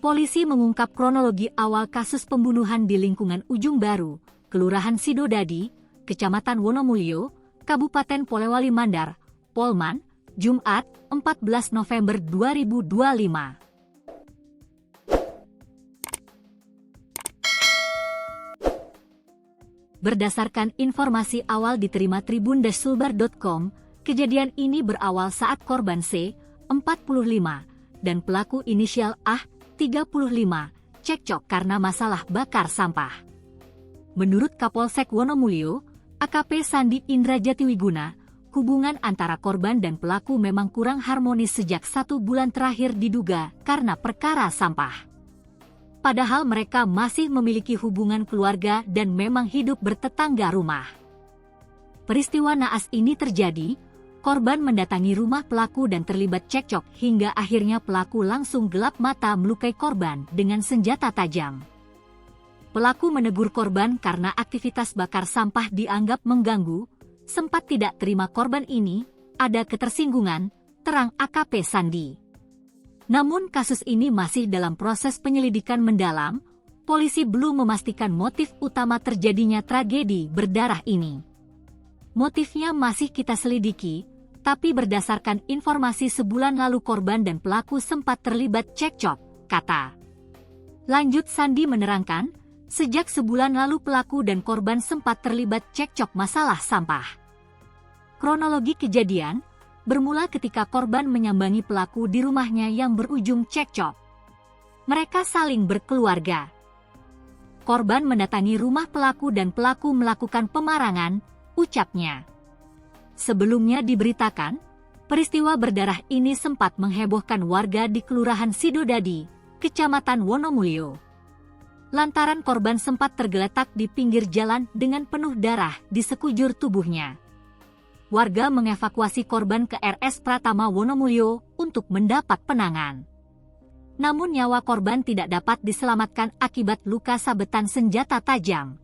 Polisi mengungkap kronologi awal kasus pembunuhan di lingkungan Ujung Baru, Kelurahan Sidodadi, Kecamatan Wonomulyo, Kabupaten Polewali Mandar, Polman, Jumat, 14 November 2025. Berdasarkan informasi awal diterima tribun-sulbar.com, kejadian ini berawal saat korban C, 45, dan pelaku inisial A, 35, cekcok karena masalah bakar sampah. Menurut Kapolsek Wonomulyo, AKP Sandi Indra Jatiwiguna, hubungan antara korban dan pelaku memang kurang harmonis sejak 1 bulan terakhir diduga karena perkara sampah. Padahal mereka masih memiliki hubungan keluarga dan memang hidup bertetangga rumah. Peristiwa naas ini terjadi, korban mendatangi rumah pelaku dan terlibat cekcok hingga akhirnya pelaku langsung gelap mata melukai korban dengan senjata tajam. Pelaku menegur korban karena aktivitas bakar sampah dianggap mengganggu, sempat tidak terima korban ini, ada ketersinggungan, terang AKP Sandi. Namun kasus ini masih dalam proses penyelidikan mendalam, polisi belum memastikan motif utama terjadinya tragedi berdarah ini. Motifnya masih kita selidiki, tapi berdasarkan informasi sebulan lalu korban dan pelaku sempat terlibat cekcok, kata. Lanjut Sandi menerangkan, sejak sebulan lalu pelaku dan korban sempat terlibat cekcok masalah sampah. Kronologi kejadian bermula ketika korban menyambangi pelaku di rumahnya yang berujung cekcok. Mereka saling berkeluarga. Korban mendatangi rumah pelaku dan pelaku melakukan pemarangan, ucapnya. Sebelumnya diberitakan, peristiwa berdarah ini sempat menghebohkan warga di Kelurahan Sidodadi, Kecamatan Wonomulyo. Lantaran korban sempat tergeletak di pinggir jalan dengan penuh darah di sekujur tubuhnya. Warga mengevakuasi korban ke RS Pratama Wonomulyo untuk mendapat penanganan. Namun nyawa korban tidak dapat diselamatkan akibat luka sabetan senjata tajam.